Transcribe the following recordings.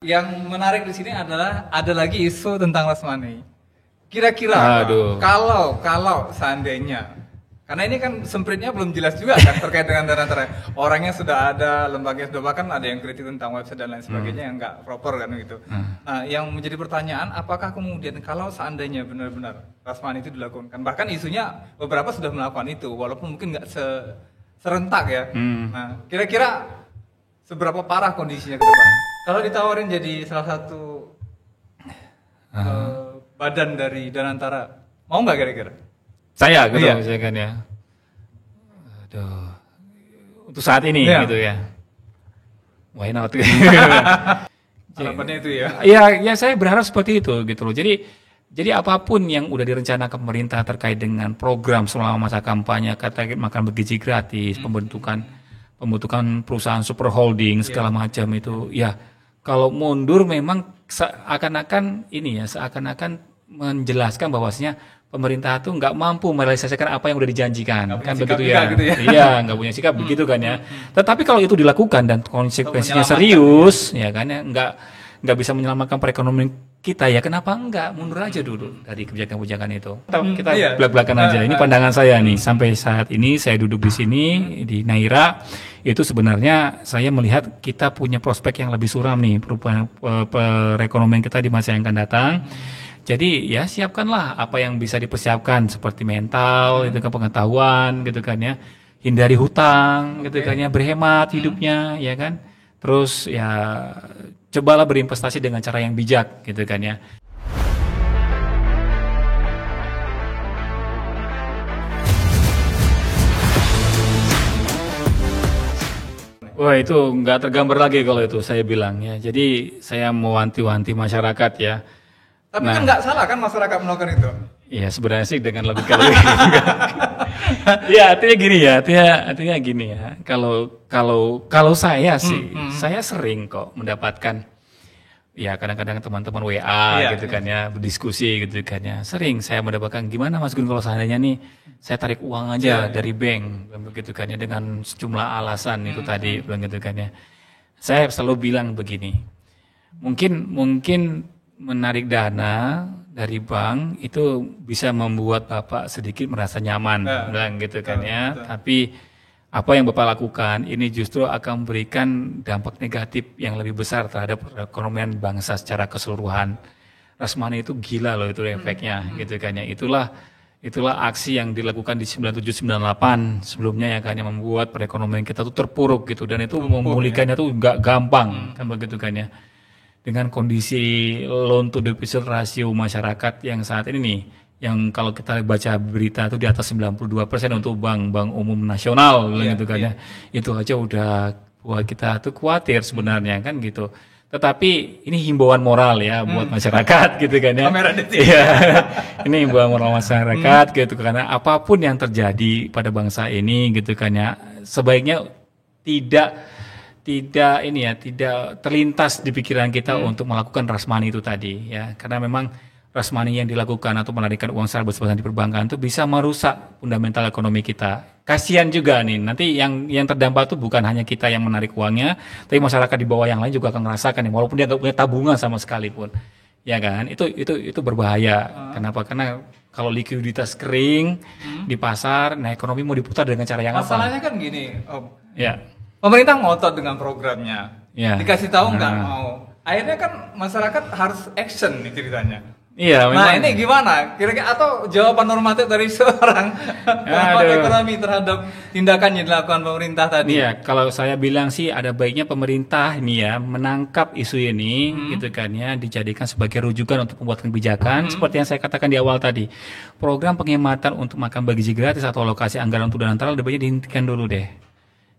Yang menarik di sini adalah ada lagi isu tentang Rashmani. Kira-kira kalau seandainya, karena ini kan sempritnya belum jelas juga kan terkait dengan dana orangnya sudah ada, lembaganya sudah, bahkan ada yang kritik tentang website dan lain sebagainya yang nggak proper kan gitu. Nah, yang menjadi pertanyaan, apakah kemudian kalau seandainya benar-benar Rashmani itu dilakukan, bahkan isunya beberapa sudah melakukan itu, walaupun mungkin nggak serentak ya. Nah, kira-kira seberapa parah kondisinya ke depan? Kalau ditawarin jadi salah satu badan dari Danantara, mau nggak kira-kira? Saya gitu Iya. misalkan ya. Aduh. Untuk saat ini gitu ya. Why not? Harapannya itu ya. Ya saya berharap seperti itu gitu loh. Jadi apapun yang udah direncanakan pemerintah terkait dengan program selama masa kampanye, kata makan bergizi gratis, pembentukan perusahaan super holding segala macam itu, ya kalau mundur memang seakan-akan menjelaskan bahwasanya pemerintah tuh nggak mampu merealisasikan apa yang udah dijanjikan, kan begitu ya? Gitu ya. Iya, nggak punya sikap begitu kan ya. Tetapi kalau itu dilakukan dan konsekuensinya serius, ya kan ya, nggak bisa menyelamatkan perekonomian kita, ya kenapa enggak mundur aja dulu dari kebijakan-kebijakan itu. Kita belak-belakan aja. Ini pandangan saya nih. Sampai saat ini saya duduk di sini di Naira, itu sebenarnya saya melihat kita punya prospek yang lebih suram nih perekonomian kita di masa yang akan datang. Jadi ya siapkanlah apa yang bisa dipersiapkan seperti mental, itu kan pengetahuan, gitu kan ya, hindari hutang, gitu kan ya, berhemat hidupnya, ya kan. Terus ya cobalah berinvestasi dengan cara yang bijak, gitu kan ya. Wah itu nggak tergambar lagi kalau itu saya bilang ya. Jadi saya mewanti-wanti masyarakat ya. Tapi kan nggak salah kan masyarakat melakukan itu. Iya sebenarnya sih dengan logika logika. Ya artinya gini ya. Kalau saya sih, saya sering kok mendapatkan ya kadang-kadang teman-teman WA gitu kan ya, berdiskusi gitu kan ya. Sering saya mendapatkan gimana Mas Gun kalau seandainya nih saya tarik uang aja dari bank begitu kan ya dengan sejumlah alasan itu tadi begitu kan ya. Saya selalu bilang begini. Mungkin menarik dana dari bank itu bisa membuat Bapak sedikit merasa nyaman, bilang gitu kan ya. Tapi apa yang Bapak lakukan ini justru akan memberikan dampak negatif yang lebih besar terhadap perekonomian bangsa secara keseluruhan. Rashmani itu gila loh itu efeknya, gitu kan ya. Itulah aksi yang dilakukan di 9798 sebelumnya ya kan yang membuat perekonomian kita tuh terpuruk gitu, dan itu memulihkannya tuh nggak gampang kan begitu kan ya. Dengan kondisi loan to deposit ratio masyarakat yang saat ini nih, yang kalau kita baca berita itu di atas 92% untuk bank umum nasional gitu kan ya. Itu aja udah buat kita tuh khawatir sebenarnya kan gitu. Tetapi ini himbauan moral ya buat masyarakat gitu kan ya. Iya. Ini himbauan moral masyarakat gitu, karena apapun yang terjadi pada bangsa ini gitu kan ya, sebaiknya tidak terlintas di pikiran kita untuk melakukan Rashmani itu tadi ya, karena memang Rashmani yang dilakukan atau menarikkan uang secara besar-besaran di perbankan itu bisa merusak fundamental ekonomi kita. Kasihan juga nih, nanti yang terdampak itu bukan hanya kita yang menarik uangnya, tapi masyarakat di bawah yang lain juga akan merasakan nih, walaupun dia nggak punya tabungan sama sekali pun, ya kan? Itu berbahaya. Kenapa? Karena kalau likuiditas kering di pasar, nah ekonomi mau diputar dengan cara yang apa? Masalahnya kan gini, Ya. pemerintah ngotot dengan programnya, dikasih tahu nggak mau. Akhirnya kan masyarakat harus action nih ceritanya. Iya, Nah memang. ini gimana? Kira-kira atau jawaban normatif dari seorang pengamat ekonomi terhadap tindakan yang dilakukan pemerintah tadi? Iya, kalau saya bilang sih ada baiknya pemerintah ini ya menangkap isu ini gitu kan ya, dijadikan sebagai rujukan untuk membuat kebijakan seperti yang saya katakan di awal tadi. Program penghematan untuk makan bergizi gratis atau alokasi anggaran untuk Danantara lebih baiknya dihentikan dulu deh.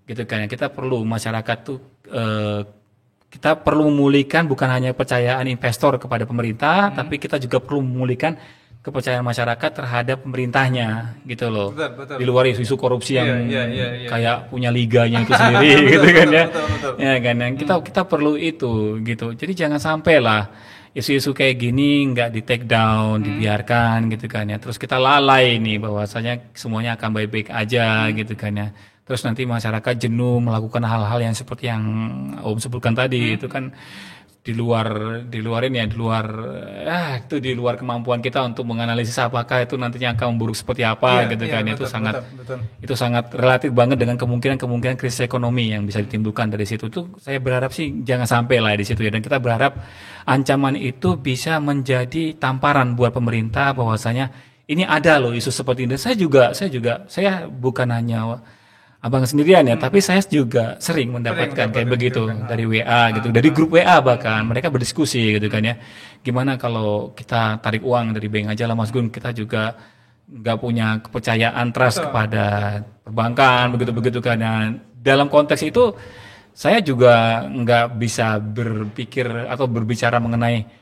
Gitu kan ya, kita perlu masyarakat tuh kita perlu memulihkan bukan hanya kepercayaan investor kepada pemerintah, tapi kita juga perlu memulihkan kepercayaan masyarakat terhadap pemerintahnya gitu loh. Betul. Di luar isu korupsi yang Iya. kayak punya liganya itu sendiri gitu kan ya. Betul. Ya kan, yang kita perlu itu gitu. Jadi jangan sampai lah isu-isu kayak gini nggak di take down, dibiarkan gitu kan ya. Terus kita lalai nih bahwasanya semuanya akan baik-baik aja gitu kan ya. Terus nanti masyarakat jenuh melakukan hal-hal yang seperti yang Om sebutkan tadi, itu kan di luar ini ya, itu di luar kemampuan kita untuk menganalisis apakah itu nantinya akan memburuk seperti apa gitu kan. Itu sangat relatif banget dengan kemungkinan krisis ekonomi yang bisa ditimbulkan dari situ. Itu saya berharap sih jangan sampai lah di situ ya, dan kita berharap ancaman itu bisa menjadi tamparan buat pemerintah bahwasanya ini ada loh isu seperti ini. Saya bukan hanya abang sendirian ya, tapi saya juga sering mendapatkan kayak begitu dari WA gitu, dari grup WA bahkan mereka berdiskusi gitu kan ya. Gimana kalau kita tarik uang dari bank aja lah Mas Gun, kita juga nggak punya kepercayaan trust kepada perbankan begitu kan ya. Dalam konteks itu saya juga nggak bisa berpikir atau berbicara mengenai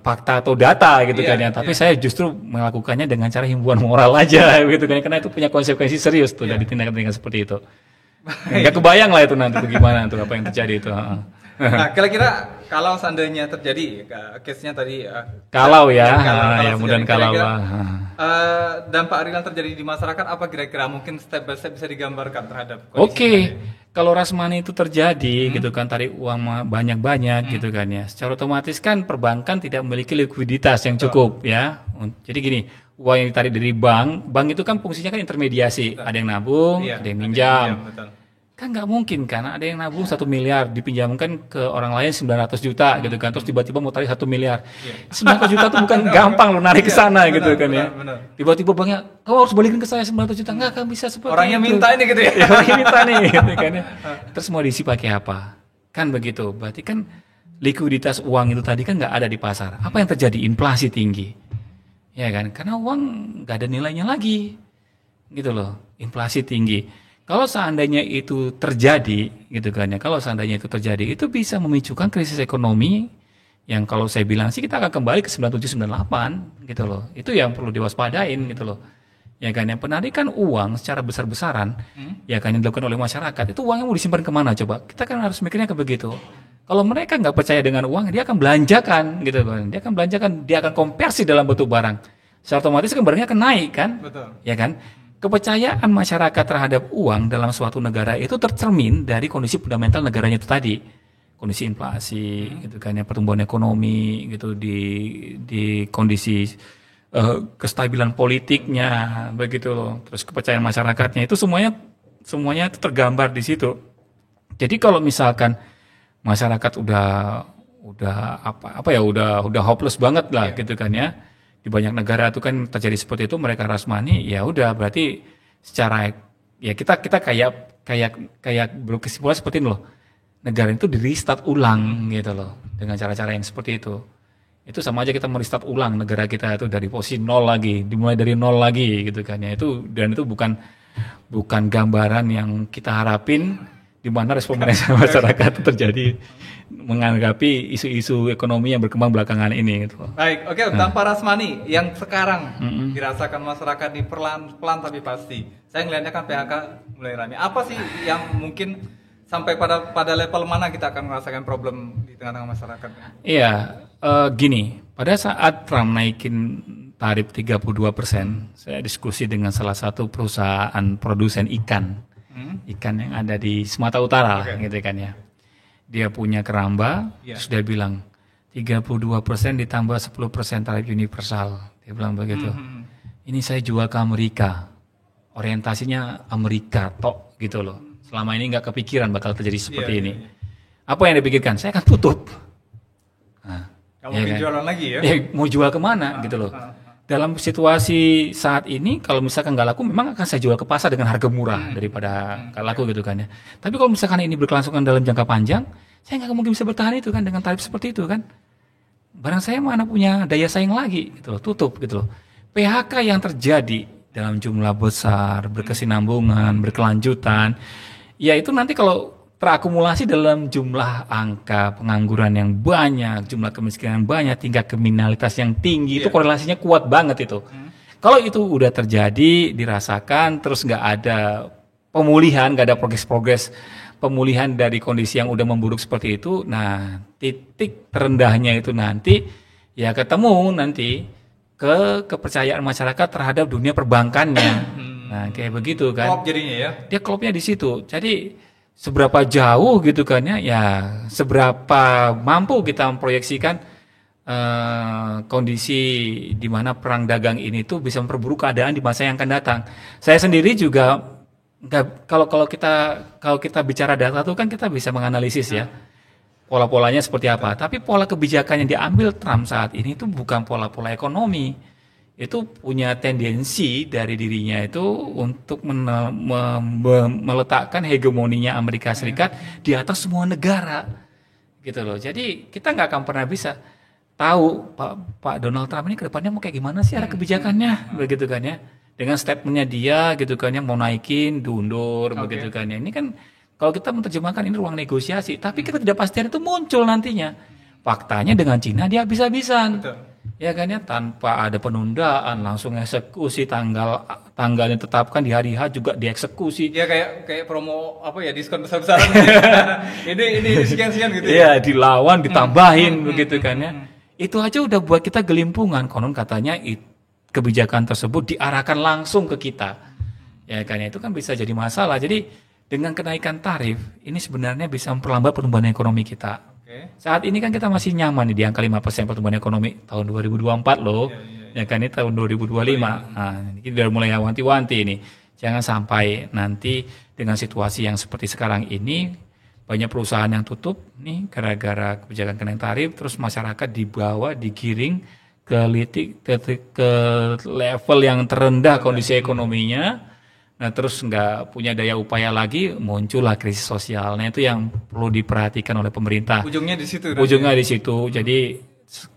fakta atau data gitu kan ya, tapi saya justru melakukannya dengan cara himbauan moral aja gitu kan, karena itu punya konsekuensi serius tuh dari tindakan-tindakan seperti itu. Nggak kebayang lah itu nanti bagaimana tuh apa yang terjadi itu. Nah, kira-kira kalau seandainya terjadi case-nya tadi kalau mudah-mudahan kalau dampak real yang terjadi di masyarakat apa kira-kira mungkin step by step bisa digambarkan terhadap Oke. Kalau rush money itu terjadi gitu kan, tarik uang banyak-banyak gitu kan ya, secara otomatis kan perbankan tidak memiliki likuiditas yang cukup ya. Jadi gini, uang yang ditarik dari bank itu kan fungsinya kan intermediasi, ada yang nabung, ada yang minjam. Kan nggak mungkin kan ada yang nabung 1 miliar dipinjamkan ke orang lain 900 juta gitu kan, terus tiba-tiba mau tarik 1 miliar. 900 juta tuh bukan gampang lo narik ke sana gitu kan ya. Tiba-tiba banknya, kau harus balikin ke saya 900 juta, nggak akan bisa seperti orangnya itu. Minta ini gitu ya. Orangnya minta nih gitu kan ya. Terus mau diisi pakai apa? Kan begitu. Berarti kan likuiditas uang itu tadi kan nggak ada di pasar. Apa yang terjadi? Inflasi tinggi. Ya kan? Karena uang nggak ada nilainya lagi. Gitu loh. Inflasi tinggi. Kalau seandainya itu terjadi, gitu kan ya, itu bisa memicukan krisis ekonomi yang kalau saya bilang sih kita akan kembali ke 97-98 gitu loh. Itu yang perlu diwaspadain gitu loh. Ya kan, yang penarikan uang secara besar-besaran, ya kan, yang dilakukan oleh masyarakat, itu uangnya mau disimpan kemana coba? Kita kan harus mikirnya ke begitu. Kalau mereka nggak percaya dengan uang, dia akan belanjakan gitu kan. Dia akan konversi dalam bentuk barang. Secara otomatis kan barangnya akan naik kan? Betul. Ya kan? Kepercayaan masyarakat terhadap uang dalam suatu negara itu tercermin dari kondisi fundamental negaranya itu tadi, kondisi inflasi, gitu kan ya, pertumbuhan ekonomi, gitu di kondisi kestabilan politiknya, begitu loh, terus kepercayaan masyarakatnya itu semuanya itu tergambar di situ. Jadi kalau misalkan masyarakat udah hopeless banget lah, gitu kan ya. Di banyak negara itu kan terjadi seperti itu, mereka rush money, ya udah berarti secara ya kita kayak berkesimpulan seperti ini loh, negara itu di restart ulang gitu loh dengan cara-cara yang seperti itu. Itu sama aja kita merestart ulang negara kita itu dari posisi nol lagi, dimulai dari nol lagi gitu kan ya. Itu bukan gambaran yang kita harapin di mana respon masyarakat terjadi menanggapi isu-isu ekonomi yang berkembang belakangan ini gitu. Baik, oke, tanpa rush money yang sekarang dirasakan masyarakat di pelan tapi pasti. Saya ngelihatnya kan PHK mulai ramai. Apa sih yang mungkin sampai pada level mana kita akan merasakan problem di tengah-tengah masyarakat? Iya, gini, pada saat Trump naikin tarif 32%, saya diskusi dengan salah satu perusahaan produsen ikan yang ada di Sumatera Utara, gitu kan ya. Dia punya keramba, terus dia bilang 32% ditambah 10% tarif universal. Dia bilang begitu. Ini saya jual ke Amerika, orientasinya Amerika tok gitu loh. Selama ini nggak kepikiran bakal terjadi seperti ini. Apa yang dipikirkan? Saya akan tutup. Nah, kamu jualan lagi ya? Mau jual kemana gitu loh. Dalam situasi saat ini, kalau misalkan nggak laku, memang akan saya jual ke pasar dengan harga murah daripada nggak laku gitu kan ya. Tapi kalau misalkan ini berkelangsungan dalam jangka panjang, saya nggak mungkin bisa bertahan itu kan dengan tarif seperti itu kan. Barang saya mana punya daya saing lagi gitu loh, tutup gitu loh. PHK yang terjadi dalam jumlah besar, berkesinambungan, berkelanjutan, ya itu nanti kalau terakumulasi dalam jumlah angka pengangguran yang banyak, jumlah kemiskinan banyak, tingkat kriminalitas yang tinggi, itu korelasinya kuat banget itu. Kalau itu udah terjadi, dirasakan, terus nggak ada pemulihan, nggak ada progres pemulihan dari kondisi yang udah memburuk seperti itu, nah titik terendahnya itu nanti ya ketemu nanti ke kepercayaan masyarakat terhadap dunia perbankannya. Nah kayak begitu kan. Klop jadinya ya. Dia klopnya di situ. Jadi seberapa jauh gitu kan ya seberapa mampu kita memproyeksikan kondisi di mana perang dagang ini tuh bisa memperburuk keadaan di masa yang akan datang. Saya sendiri juga kalau kita bicara data tuh kan kita bisa menganalisis ya pola-polanya seperti apa. Tapi pola kebijakan yang diambil Trump saat ini itu bukan pola-pola ekonomi. Itu punya tendensi dari dirinya itu untuk meletakkan hegemoninya Amerika Serikat di atas semua negara. Gitu loh. Jadi kita nggak akan pernah bisa tahu Pak Donald Trump ini ke depannya mau kayak gimana sih arah kebijakannya, begitu kan ya. Dengan statementnya dia gitu kan ya mau naikin, diundur, begitu kan ya. Ini kan kalau kita menerjemahkan ini ruang negosiasi, tapi ketidakpastian itu muncul nantinya. Faktanya dengan Cina dia habis-habisan. Ya kan ya, tanpa ada penundaan langsung eksekusi tanggalnya ditetapkan di hari H juga dieksekusi. Ya kayak promo apa ya diskon besar-besaran. ini sekian-sekian gitu ya. Ya dilawan ditambahin begitu kan ya. Itu aja udah buat kita gelimpungan. Konon katanya kebijakan tersebut diarahkan langsung ke kita. Ya kan ya, itu kan bisa jadi masalah. Jadi dengan kenaikan tarif, ini sebenarnya bisa memperlambat pertumbuhan ekonomi kita. Saat ini kan kita masih nyaman nih di angka 5% pertumbuhan ekonomi tahun 2024 loh. Ya kan ini tahun 2025. Nah, ini udah mulai wanti-wanti ini. Jangan sampai nanti dengan situasi yang seperti sekarang ini banyak perusahaan yang tutup nih gara-gara kebijakan kenaikan tarif, terus masyarakat digiring ke level yang terendah kondisi ekonominya. Nah terus nggak punya daya upaya lagi, muncullah krisis sosial. Nah itu yang perlu diperhatikan oleh pemerintah. Ujungnya di situ. Ujungnya di situ. Jadi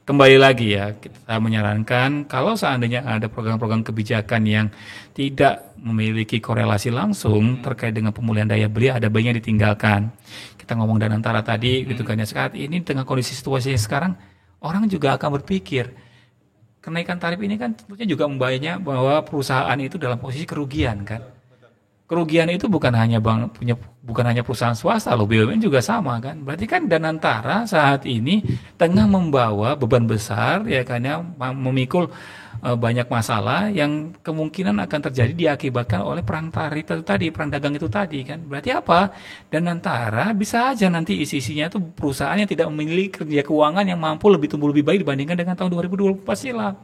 kembali lagi ya, kita menyarankan kalau seandainya ada program-program kebijakan yang tidak memiliki korelasi langsung terkait dengan pemulihan daya beli, ada baiknya ditinggalkan. Kita ngomong dan antara tadi, gitu kan ya. Saat ini dengan kondisi situasi yang sekarang, orang juga akan berpikir kenaikan tarif ini kan tentunya juga membayanya bahwa perusahaan itu dalam posisi kerugian kan. Kerugian itu bukan hanya perusahaan swasta loh, BUMN juga sama kan. Berarti kan Danantara saat ini tengah membawa beban besar ya kan ya, memikul banyak masalah yang kemungkinan akan terjadi diakibatkan oleh perang tarif itu tadi, perang dagang itu tadi kan. Berarti apa? Danantara bisa aja nanti isi-isinya itu perusahaan yang tidak memiliki kerja keuangan yang mampu tumbuh lebih baik dibandingkan dengan tahun 2024 silam.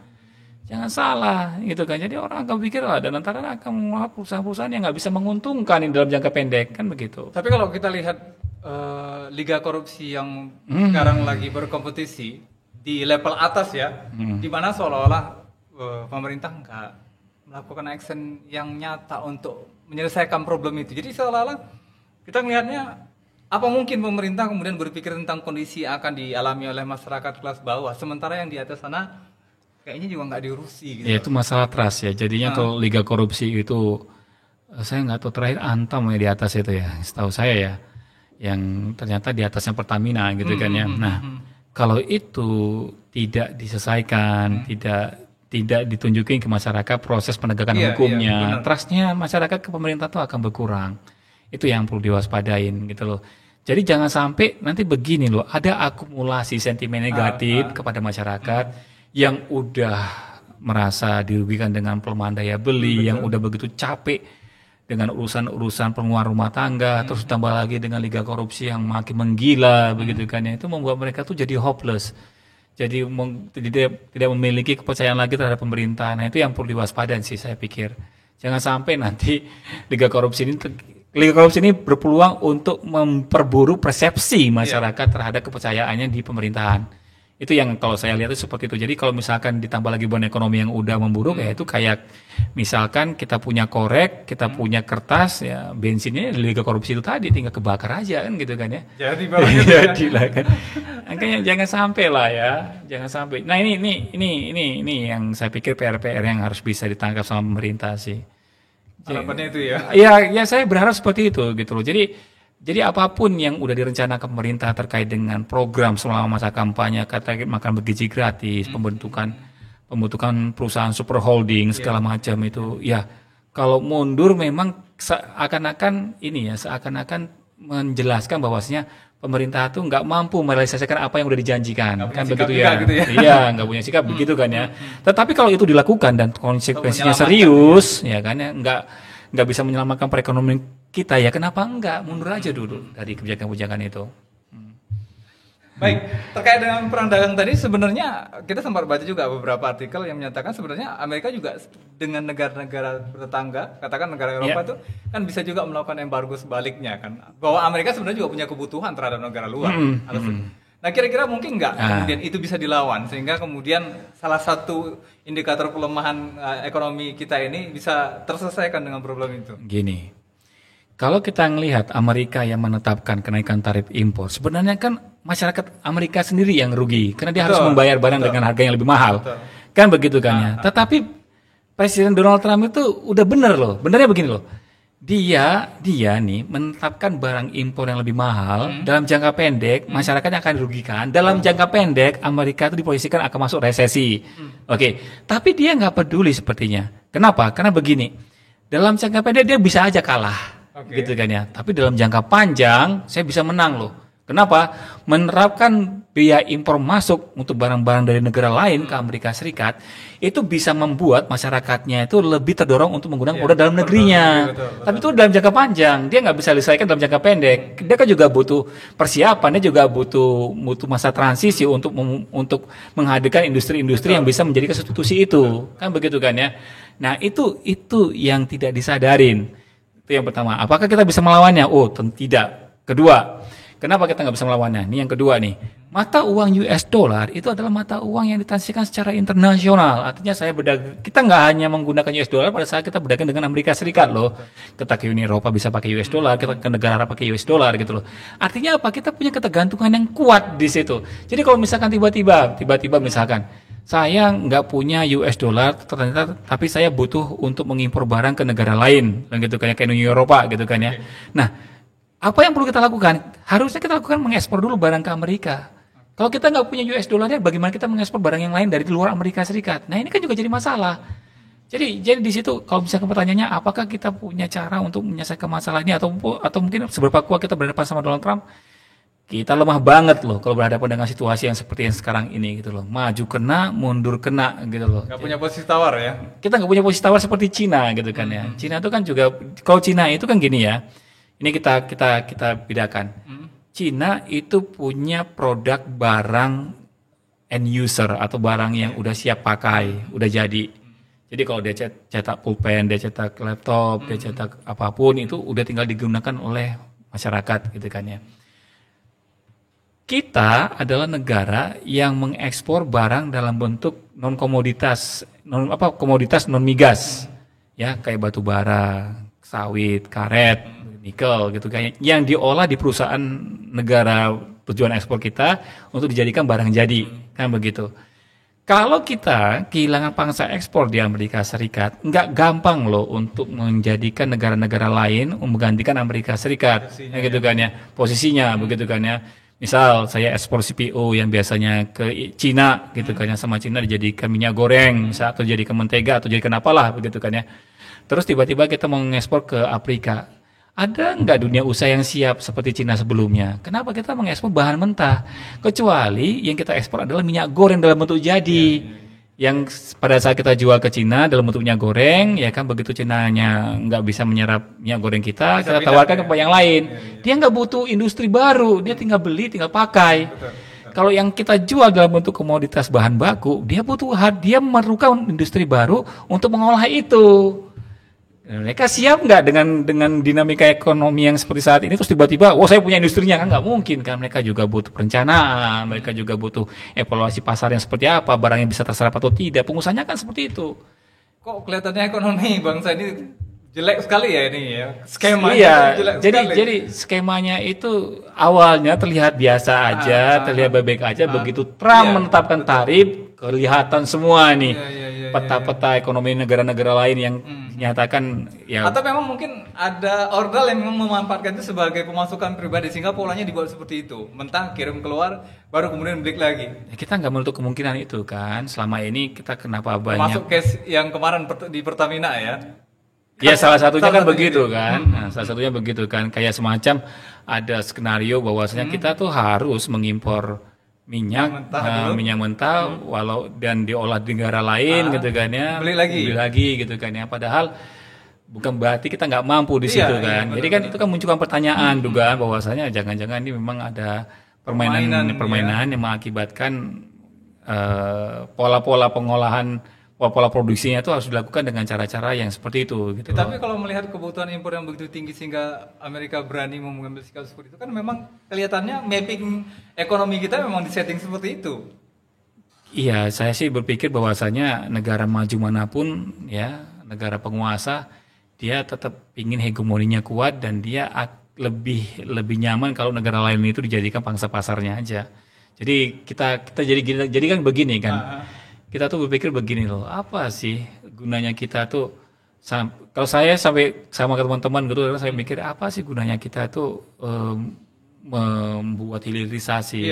Jangan salah gitu kan. Jadi orang akan pikir Danantara akan mengelola perusahaan-perusahaan yang nggak bisa menguntungkan dalam jangka pendek kan begitu. Tapi kalau kita lihat liga korupsi yang sekarang lagi berkompetisi di level atas ya, di mana seolah-olah pemerintah nggak melakukan action yang nyata untuk menyelesaikan problem itu. Jadi seolah-olah kita melihatnya apa mungkin pemerintah kemudian berpikir tentang kondisi yang akan dialami oleh masyarakat kelas bawah, sementara yang di atas sana kayaknya juga nggak diurusi gitu. Ya itu masalah trust ya. Jadinya kalau liga korupsi itu saya nggak tahu terakhir Antam ya di atas itu ya. Setahu saya ya, yang ternyata di atasnya Pertamina gitu kan ya. Nah kalau itu tidak diselesaikan, tidak ditunjukin ke masyarakat proses penegakan hukumnya, trustnya masyarakat ke pemerintah itu akan berkurang. Itu yang perlu diwaspadain gitu loh. Jadi jangan sampai nanti begini loh, ada akumulasi sentimen negatif kepada masyarakat yang udah merasa dirugikan dengan pelemahan daya beli, yang udah begitu capek dengan urusan-urusan pengeluaran rumah tangga, terus tambah lagi dengan liga korupsi yang makin menggila, begitu kan ya, itu membuat mereka tuh jadi hopeless. Jadi tidak memiliki kepercayaan lagi terhadap pemerintah. Nah itu yang perlu diwaspadai sih saya pikir. Jangan sampai nanti liga korupsi ini berpeluang untuk memperburuk persepsi masyarakat terhadap kepercayaannya di pemerintahan. Itu yang kalau saya lihat itu seperti itu. Jadi kalau misalkan ditambah lagi beban ekonomi yang udah memburuk, ya itu kayak misalkan kita punya korek, kita punya kertas, ya bensinnya di liga korupsi itu tadi tinggal kebakar aja kan gitu kan ya. Jadi lah kan. Makanya jangan sampai lah ya, jangan sampai. Nah ini yang saya pikir PR yang harus bisa ditangkap sama pemerintah sih. Harapannya itu ya. Ya saya berharap seperti itu gitu loh. Jadi apapun yang udah direncanakan pemerintah terkait dengan program selama masa kampanye, kata makan bergizi gratis, pembentukan perusahaan super holding segala macam itu, ya kalau mundur memang seakan-akan menjelaskan bahwasanya pemerintah tuh nggak mampu merealisasikan apa yang udah dijanjikan, kan begitu ya? Gitu ya? Iya, nggak punya sikap begitu kan ya. Tetapi kalau itu dilakukan dan konsekuensinya serius, ya kan ya, nggak bisa menyelamatkan perekonomian kita ya kenapa enggak mundur aja dulu dari kebijakan-kebijakan itu. Baik, terkait dengan perang dagang tadi sebenarnya kita sempat baca juga beberapa artikel yang menyatakan sebenarnya Amerika juga dengan negara-negara tetangga, katakan negara Eropa itu kan bisa juga melakukan embargo sebaliknya kan, bahwa Amerika sebenarnya juga punya kebutuhan terhadap negara luar. Nah kira-kira mungkin nggak kemudian itu bisa dilawan sehingga kemudian salah satu indikator pelemahan ekonomi kita ini bisa terselesaikan dengan problem itu. Gini, kalau kita melihat Amerika yang menetapkan kenaikan tarif impor, sebenarnya kan masyarakat Amerika sendiri yang rugi karena dia harus membayar barang dengan harga yang lebih mahal. Kan begitu kan ya. Tetapi Presiden Donald Trump itu udah bener loh. Benernya begini loh. Dia nih menetapkan barang impor yang lebih mahal dalam jangka pendek, masyarakatnya akan dirugikan. Dalam jangka pendek Amerika itu diposisikan akan masuk resesi. Oke, tapi dia nggak peduli sepertinya. Kenapa? Karena begini. Dalam jangka pendek dia bisa aja kalah. Gitu kan ya. Tapi dalam jangka panjang saya bisa menang loh. Kenapa? Menerapkan biaya impor masuk untuk barang-barang dari negara lain ke Amerika Serikat itu bisa membuat masyarakatnya itu lebih terdorong untuk menggunakan produk dalam negerinya. Betul. Tapi itu dalam jangka panjang, dia nggak bisa selesaikan dalam jangka pendek. Dia kan juga butuh persiapan, dia juga butuh masa transisi untuk menghadirkan industri-industri yang bisa menjadi substitusi itu. Kan begitu kan ya. Nah itu yang tidak disadarin. Itu yang pertama. Apakah kita bisa melawannya? Oh, tidak. Kedua, kenapa kita nggak bisa melawannya? Ini yang kedua nih. Mata uang US dollar itu adalah mata uang yang ditransaksikan secara internasional. Artinya kita nggak hanya menggunakan US dollar pada saat kita berdagang dengan Amerika Serikat loh. Kita ke Uni Eropa bisa pakai US dollar, kita ke negara Arab pakai US dollar gitu loh. Artinya apa? Kita punya ketergantungan yang kuat di situ. Jadi kalau misalkan tiba-tiba misalkan saya nggak punya US dollar, ternyata tapi saya butuh untuk mengimpor barang ke negara lain, gitu kan ya, ke Uni Eropa gitu kan ya. Nah, apa yang perlu kita lakukan? Harusnya kita lakukan mengekspor dulu barang ke Amerika. Kalau kita nggak punya US dollarnya, bagaimana kita mengekspor barang yang lain dari luar Amerika Serikat? Nah ini kan juga jadi masalah. Jadi di situ kalau misalkan pertanyaannya, apakah kita punya cara untuk menyelesaikan masalah ini atau mungkin seberapa kuat kita berhadapan sama Donald Trump? Kita lemah banget loh kalau berhadapan dengan situasi yang seperti yang sekarang ini gitu loh. Maju kena, mundur kena gitu loh. Nggak punya posisi tawar ya? Kita nggak punya posisi tawar seperti Cina gitu kan ya. Cina itu kan juga, kalau Cina itu kan gini ya. Ini kita bedakan. Cina itu punya produk barang end user atau barang yang udah siap pakai, udah jadi. Jadi kalau dia cetak pulpen, dia cetak laptop, dia cetak apapun itu udah tinggal digunakan oleh masyarakat gitu kan ya. Kita adalah negara yang mengekspor barang dalam bentuk komoditas non migas. Ya, kayak batu bara, sawit, karet, nikel gitu kan, yang diolah di perusahaan negara tujuan ekspor kita untuk dijadikan barang jadi, kan begitu. Kalau kita kehilangan pangsa ekspor di Amerika Serikat, nggak gampang loh untuk menjadikan negara-negara lain menggantikan Amerika Serikat, gitu kan ya, posisinya begitu kan ya. Misal saya ekspor CPO yang biasanya ke Cina gitu kan ya, sama Cina dijadikan minyak goreng, misal atau dijadikan mentega atau dijadikan apalah begitu kan ya. Terus tiba-tiba kita mau mengekspor ke Afrika. Ada nggak dunia usaha yang siap seperti Cina sebelumnya? Kenapa kita mengekspor bahan mentah? Kecuali yang kita ekspor adalah minyak goreng dalam bentuk jadi. Yang pada saat kita jual ke Cina dalam bentuk minyak goreng, ya kan begitu Cinanya nggak bisa menyerap minyak goreng kita tawarkan ke yang lain. Dia nggak butuh industri baru, dia tinggal beli, tinggal pakai. Kalau yang kita jual dalam bentuk komoditas bahan baku, dia memerlukan industri baru untuk mengolah itu. Mereka siap nggak dengan dinamika ekonomi yang seperti saat ini, terus tiba-tiba, saya punya industrinya, kan nggak mungkin kan. Mereka juga butuh perencanaan, mereka juga butuh evaluasi pasar yang seperti apa, barangnya bisa terserap atau tidak. Pengusahanya kan seperti itu. Kok kelihatannya ekonomi bangsa ini jelek sekali ya ini ya, skemanya jelek sekali. Jadi skemanya itu awalnya terlihat biasa aja, terlihat baik-baik aja, begitu Trump menetapkan tarif, kelihatan semua nih peta-peta ekonomi negara-negara lain yang nyatakan ya. Atau memang mungkin ada ordal yang memang memanfaatkan itu sebagai pemasukan pribadi sehingga polanya dibuat seperti itu, mentah kirim keluar baru kemudian balik lagi. Kita nggak menutup kemungkinan itu kan. Selama ini kita kenapa banyak masuk case yang kemarin di Pertamina ya. Ya salah satunya kan begitu kan. Nah, salah satunya begitu kan, kayak semacam ada skenario bahwasanya kita tuh harus mengimpor minyak mentah walau dan diolah di negara lain gitu kan ya. Beli lagi gitu kan ya. Padahal bukan berarti kita nggak mampu di situ kan. Jadi kan itu kan munculkan pertanyaan, dugaan bahwasanya jangan-jangan ini memang ada permainan yang mengakibatkan pola-pola pengolahan, pola-pola produksinya itu harus dilakukan dengan cara-cara yang seperti itu gitu. Tapi kalau melihat kebutuhan impor yang begitu tinggi sehingga Amerika berani mengambil sikap seperti itu kan memang kelihatannya mapping ekonomi kita memang disetting seperti itu. Iya, saya sih berpikir bahwasanya negara maju manapun ya, negara penguasa dia tetap ingin hegemoninya kuat dan dia lebih nyaman kalau negara lain itu dijadikan pangsa pasarnya aja. Jadi kita jadi kan begini kan. Kita tuh berpikir begini loh, apa sih gunanya kita tuh kalau saya sampai sama teman-teman gitu saya mikir apa sih gunanya kita tuh membuat hilirisasi.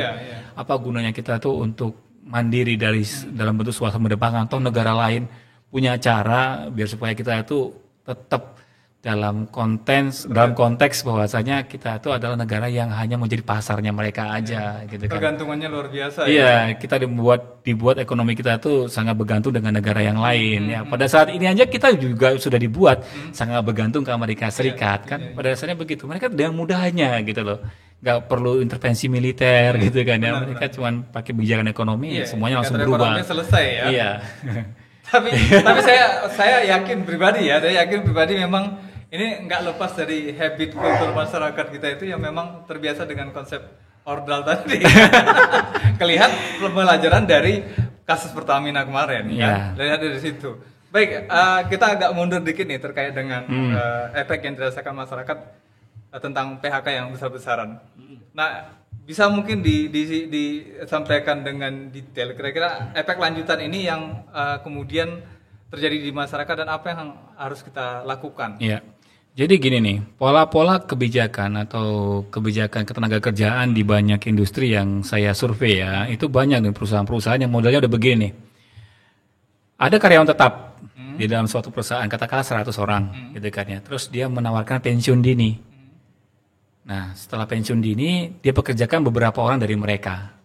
Apa gunanya kita tuh untuk mandiri dalam bentuk swasembada pangan atau negara lain punya cara biar supaya kita itu tetap dalam konteks bahwasanya kita itu adalah negara yang hanya menjadi pasarnya mereka aja gitu kan. Pergantungannya luar biasa. Iya, kita dibuat ekonomi kita itu sangat bergantung dengan negara yang lain ya. Pada saat ini aja kita juga sudah dibuat sangat bergantung ke Amerika Serikat kan. Pada dasarnya begitu. Mereka dengan mudahnya gitu loh. Nggak perlu intervensi militer gitu kan ya. Mereka cuma pakai kebijakan ekonomi semuanya langsung berubah. Ekonomi selesai ya. Iya. tapi saya yakin pribadi memang ini nggak lepas dari habit kultur masyarakat kita itu yang memang terbiasa dengan konsep ordal tadi. Kelihatan pembelajaran dari kasus Pertamina kemarin ya. Lihat dari situ. Baik, kita agak mundur dikit nih terkait dengan efek yang dirasakan masyarakat tentang PHK yang besar-besaran. Nah, bisa mungkin disampaikan dengan detail kira-kira efek lanjutan ini yang kemudian terjadi di masyarakat dan apa yang harus kita lakukan. Iya. Jadi gini nih, pola-pola kebijakan atau kebijakan ketenagakerjaan di banyak industri yang saya survei ya, itu banyak nih perusahaan-perusahaan yang modelnya udah begini nih. Ada karyawan tetap di dalam suatu perusahaan, katakanlah 100 orang gitu kan ya. Terus dia menawarkan pensiun dini. Nah, setelah pensiun dini, dia pekerjakan beberapa orang dari mereka.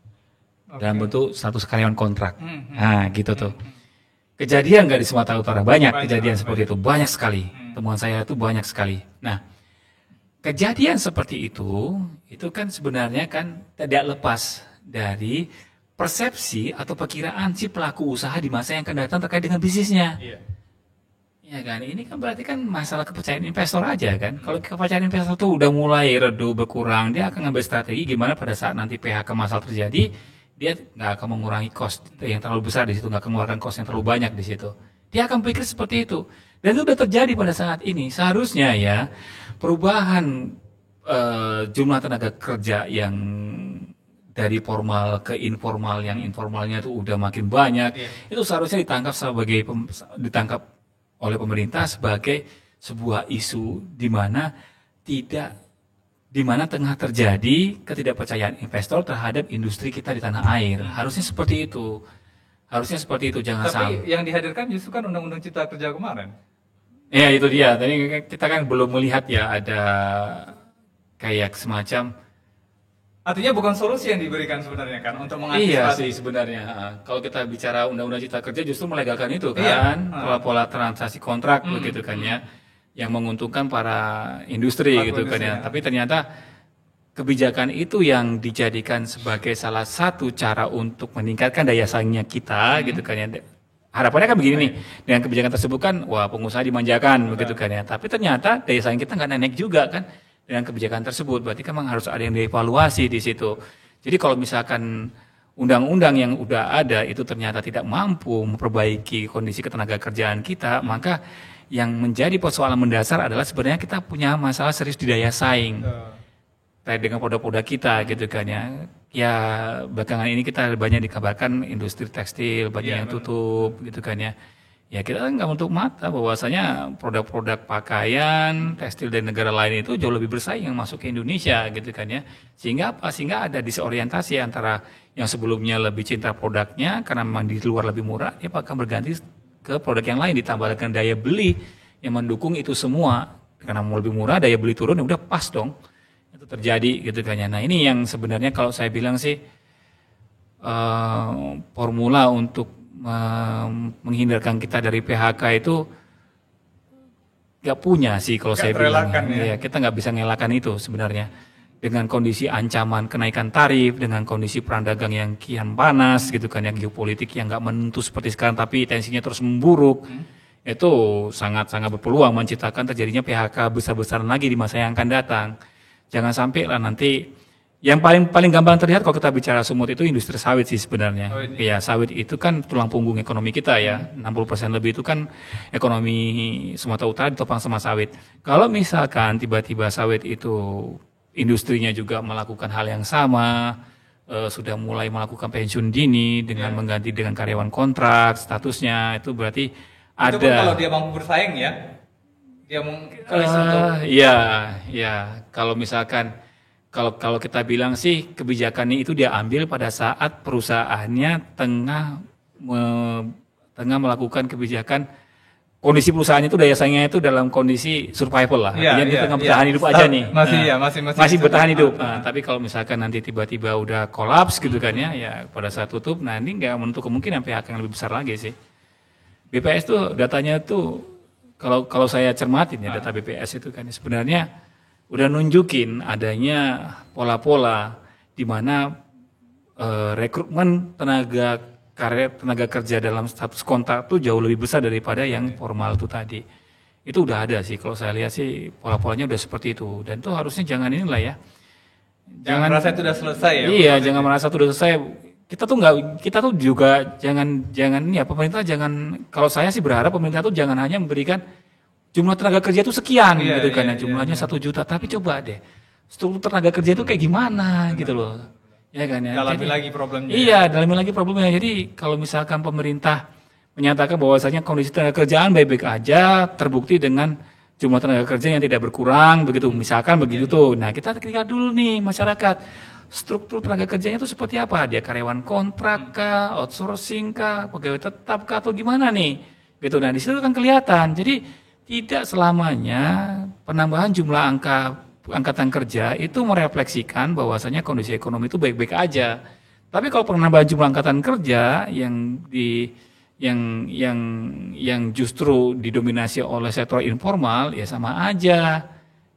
Dalam bentuk status karyawan kontrak. Nah, gitu tuh. Kejadian nggak di Sumatera Utara? Banyak kejadian seperti itu, banyak sekali. Temuan saya itu banyak sekali. Nah, kejadian seperti itu kan sebenarnya kan tidak lepas dari persepsi atau perkiraan si pelaku usaha di masa yang akan datang terkait dengan bisnisnya. Ya kan, ini kan berarti kan masalah kepercayaan investor aja kan. Kalau kepercayaan investor tuh udah mulai redup berkurang, dia akan ngambil strategi gimana pada saat nanti PHK massal terjadi, dia nggak akan mengurangi cost yang terlalu besar di situ, nggak akan mengeluarkan cost yang terlalu banyak di situ. Dia akan pikir seperti itu. Dan itu sudah terjadi pada saat ini. Seharusnya ya perubahan jumlah tenaga kerja yang dari formal ke informal, yang informalnya itu udah makin banyak, itu seharusnya ditangkap oleh pemerintah sebagai sebuah isu di mana tengah terjadi ketidakpercayaan investor terhadap industri kita di tanah air. Harusnya seperti itu. Jangan sampai. Tapi yang dihadirkan justru kan Undang-Undang Cipta Kerja kemarin. Ya itu dia. Tadi kita kan belum melihat ya ada kayak semacam. Artinya bukan solusi yang diberikan sebenarnya kan untuk mengantisipasi. Iya sih sebenarnya. Kalau kita bicara Undang-Undang Cipta Kerja justru melegalkan itu kan, pola-pola transaksi kontrak begitu kan ya, yang menguntungkan para industri gitu kan ya. Tapi ternyata kebijakan itu yang dijadikan sebagai salah satu cara untuk meningkatkan daya saingnya kita gitu kan ya. Harapannya kan begini nih, dengan kebijakan tersebut kan, wah pengusaha dimanjakan begitu kan ya. Tapi ternyata daya saing kita nggak naik juga kan dengan kebijakan tersebut. Berarti kan memang harus ada yang dievaluasi di situ. Jadi kalau misalkan undang-undang yang udah ada itu ternyata tidak mampu memperbaiki kondisi ketenaga kerjaan kita, maka yang menjadi persoalan mendasar adalah sebenarnya kita punya masalah serius di daya saing. Terkait dengan produk-produk kita gitu kan ya. Ya belakangan ini kita banyak dikabarkan industri tekstil banyak yang tutup gitu kan ya. Ya kita nggak menutup mata bahwasanya produk-produk pakaian tekstil dari negara lain itu jauh lebih bersaing yang masuk ke Indonesia gitu kan ya. Sehingga ada disorientasi antara yang sebelumnya lebih cinta produknya karena memang di luar lebih murah, dia akan berganti ke produk yang lain ditambah dengan daya beli yang mendukung itu semua. Karena mau lebih murah daya beli turun ya udah pas dong. Itu terjadi gitu kan ya. Nah ini yang sebenarnya kalau saya bilang sih formula untuk menghindarkan kita dari PHK itu nggak punya sih kalau saya bilang. Ya. Kita nggak bisa ngelakkan itu sebenarnya. Dengan kondisi ancaman kenaikan tarif, dengan kondisi perang dagang yang kian panas gitu kan, yang geopolitik yang nggak menentu seperti sekarang, tapi tensinya terus memburuk, itu sangat-sangat berpeluang menciptakan terjadinya PHK besar-besaran lagi di masa yang akan datang. Jangan sampai lah nanti, yang paling gampang terlihat kalau kita bicara Sumut itu industri sawit sih sebenarnya. Ya, sawit itu kan tulang punggung ekonomi kita ya, 60% lebih itu kan ekonomi Sumatera Utara ditopang sama sawit. Kalau misalkan tiba-tiba sawit itu industrinya juga melakukan hal yang sama, sudah mulai melakukan pensiun dini dengan mengganti dengan karyawan kontrak statusnya, itu berarti ada. Itu kalau dia mampu bersaing ya, dia kalau misalkan kalau kita bilang sih kebijakan itu dia ambil pada saat perusahaannya tengah melakukan kebijakan. Kondisi perusahaannya itu daya saingnya itu dalam kondisi survival lah. Artinya dia tengah bertahan hidup aja nih. Masih bertahan hidup. Tapi kalau misalkan nanti tiba-tiba udah kolaps gitu kan ya pada saat tutup, nah ini nggak menutup kemungkinan PHK yang lebih besar lagi sih. BPS tuh datanya tuh kalau saya cermatin ya data BPS itu kan sebenarnya udah nunjukin adanya pola-pola di mana rekrutmen tenaga kerja dalam status kontrak tuh jauh lebih besar daripada yang formal itu tadi. Itu udah ada sih kalau saya lihat sih pola-polanya udah seperti itu, dan itu harusnya jangan inilah ya. Jangan merasa itu udah selesai ya. Iya, jangan merasa itu udah selesai. Kita tuh juga jangan ya pemerintah jangan, kalau saya sih berharap pemerintah tuh jangan hanya memberikan jumlah tenaga kerja itu sekian gitu kan ya, jumlahnya 1 juta, tapi coba deh struktur tenaga kerja itu kayak gimana gitu loh. Ya kan ya. Dalami lagi problemnya. Iya, dalami lagi problemnya. Jadi kalau misalkan pemerintah menyatakan bahwasanya kondisi tenaga kerjaan baik-baik aja, terbukti dengan jumlah tenaga kerja yang tidak berkurang begitu. Misalkan begitu tuh. Nah, kita lihat dulu nih masyarakat, struktur tenaga kerjanya itu seperti apa? Dia karyawan kontrak kah, outsourcing kah, pegawai tetap kah, atau gimana nih? Gitu. Nah, di situ kan kelihatan. Jadi tidak selamanya penambahan jumlah angkatan kerja itu merefleksikan bahwasanya kondisi ekonomi itu baik-baik aja. Tapi kalau penambahan jumlah angkatan kerja yang justru didominasi oleh sektor informal, ya sama aja.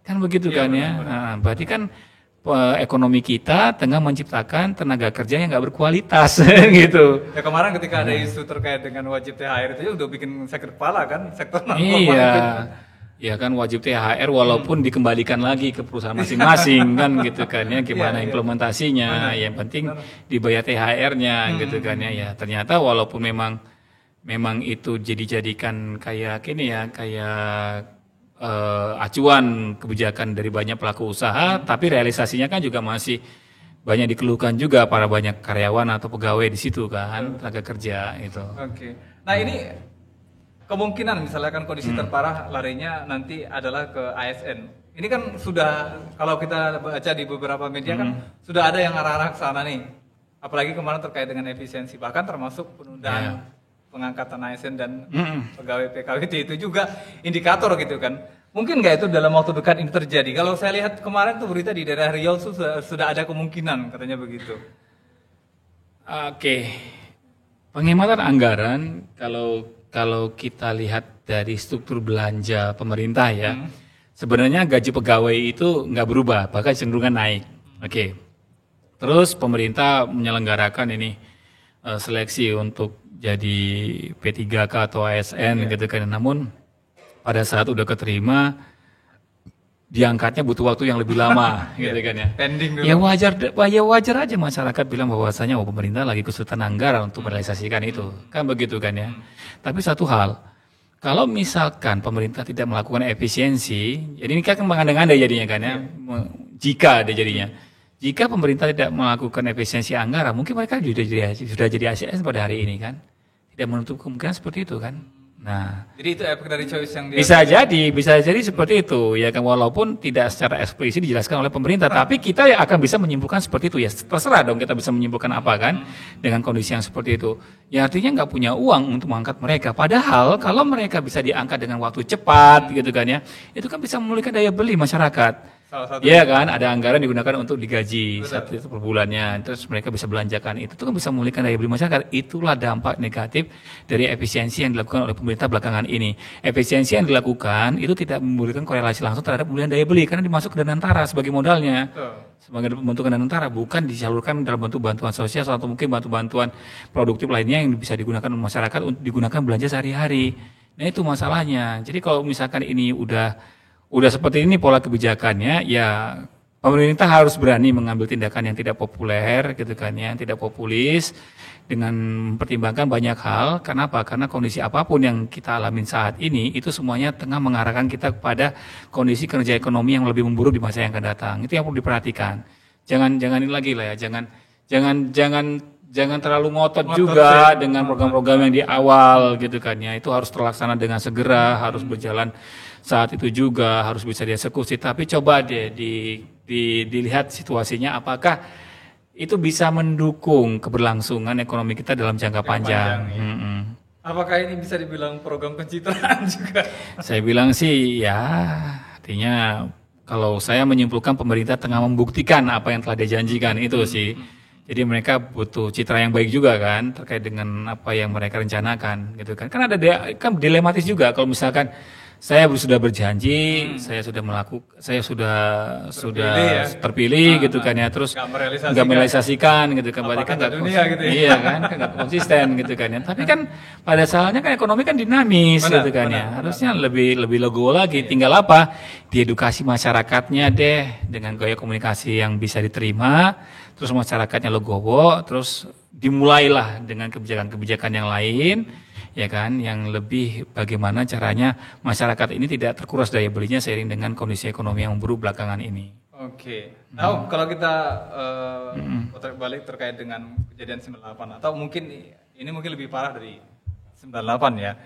Kan begitu kan ya. Nah, berarti kan ekonomi kita tengah menciptakan tenaga kerja yang nggak berkualitas gitu. Ya kemarin ketika ada isu terkait dengan wajib THR itu udah bikin sakit kepala kan sektor iya. Ya kan wajib THR walaupun dikembalikan lagi ke perusahaan masing-masing kan gitu kan ya, gimana implementasinya, yang penting dibayar THR-nya gitu kan ya. Ya ternyata walaupun memang itu dijadikan kayak gini ya, kayak acuan kebijakan dari banyak pelaku usaha, tapi realisasinya kan juga masih banyak dikeluhkan juga para banyak karyawan atau pegawai di situ kan, tenaga kerja itu. Oke. Nah, ini kemungkinan misalkan kondisi terparah larinya nanti adalah ke ASN. Ini kan sudah, kalau kita baca di beberapa media kan sudah ada yang arah-arah ke sana nih. Apalagi kemarin terkait dengan efisiensi, bahkan termasuk penundaan pengangkatan ASN dan pegawai PKWT itu juga indikator gitu kan. Mungkin nggak itu dalam waktu dekat ini terjadi? Kalau saya lihat kemarin tuh berita di daerah Riau sudah ada kemungkinan katanya begitu. Oke. Penghematan anggaran kalau kita lihat dari struktur belanja pemerintah ya, sebenarnya gaji pegawai itu nggak berubah, bahkan cenderungan naik. Oke. Terus pemerintah menyelenggarakan ini seleksi untuk jadi P3K atau ASN gitu kan. Namun pada saat udah keterima diangkatnya butuh waktu yang lebih lama gitu kan ya. Pending dulu. Ya wajar aja masyarakat bilang bahwasanya pemerintah lagi kesulitan anggaran untuk merealisasikan itu. Kan begitu kan ya. Tapi satu hal, kalau misalkan pemerintah tidak melakukan efisiensi, jadi ini kan mengandai-andai jadinya kan ya. Jika ada jadinya. Jika pemerintah tidak melakukan efisiensi anggaran, mungkin mereka sudah jadi ASN pada hari ini kan. Tidak menutup kemungkinan seperti itu kan. Nah, jadi itu efek dari choice yang dia bisa jadi seperti itu ya kan, walaupun tidak secara eksplisit dijelaskan oleh pemerintah, tapi kita akan bisa menyimpulkan seperti itu ya. Terserah dong kita bisa menyimpulkan apa kan dengan kondisi yang seperti itu. Ya artinya nggak punya uang untuk mengangkat mereka. Padahal kalau mereka bisa diangkat dengan waktu cepat gitu kan ya, itu kan bisa memulihkan daya beli masyarakat. Iya kan, ada anggaran digunakan untuk digaji satu itu per bulannya, terus mereka bisa belanjakan itu tuh kan bisa memulihkan daya beli masyarakat. Itulah dampak negatif dari efisiensi yang dilakukan oleh pemerintah belakangan ini. Efisiensi yang dilakukan itu tidak memberikan korelasi langsung terhadap pemulihan daya beli karena dimasuk ke dana antara sebagai modalnya. Sebagai bentuk dana antara, bukan disalurkan dalam bentuk bantuan sosial atau mungkin bantuan produktif lainnya yang bisa digunakan masyarakat untuk digunakan belanja sehari-hari. Nah itu masalahnya. Jadi kalau misalkan ini udah seperti ini pola kebijakannya, ya pemerintah harus berani mengambil tindakan yang tidak populer gitu kan ya, yang tidak populis dengan mempertimbangkan banyak hal. Kenapa? Karena kondisi apapun yang kita alamin saat ini itu semuanya tengah mengarahkan kita kepada kondisi kerja ekonomi yang lebih memburuk di masa yang akan datang. Itu yang perlu diperhatikan. Jangan ini lagi lah ya, jangan terlalu ngotot juga dengan program-program yang di awal gitu kan ya. Itu harus terlaksana dengan segera, harus berjalan saat itu juga, harus bisa dieksekusi. Tapi coba deh dilihat situasinya apakah itu bisa mendukung keberlangsungan ekonomi kita dalam jangka panjang. Ya. Apakah ini bisa dibilang program pencitraan juga? Saya bilang sih ya, artinya kalau saya menyimpulkan pemerintah tengah membuktikan apa yang telah dijanjikan itu sih. Jadi mereka butuh citra yang baik juga kan terkait dengan apa yang mereka rencanakan gitu kan. Kan ada kan dilematis juga kalau misalkan saya sudah berjanji, saya sudah terpilih gitu kan ya, terus nggak merealisasikan gitu kan, berarti kan nggak gitu ya. Iya kan nggak konsisten gitu kan ya. Tapi kan pada asalnya kan ekonomi kan dinamis gitu kan ya, harusnya lebih legowo lagi. Tinggal apa? Diedukasi masyarakatnya deh dengan gaya komunikasi yang bisa diterima, terus masyarakatnya legowo, terus dimulailah dengan kebijakan-kebijakan yang lain. Ya kan, yang lebih bagaimana caranya masyarakat ini tidak terkuras daya belinya seiring dengan kondisi ekonomi yang buruk belakangan ini. Oke. Nah, kalau kita balik terkait dengan kejadian 98 atau mungkin ini mungkin lebih parah dari 98 ya.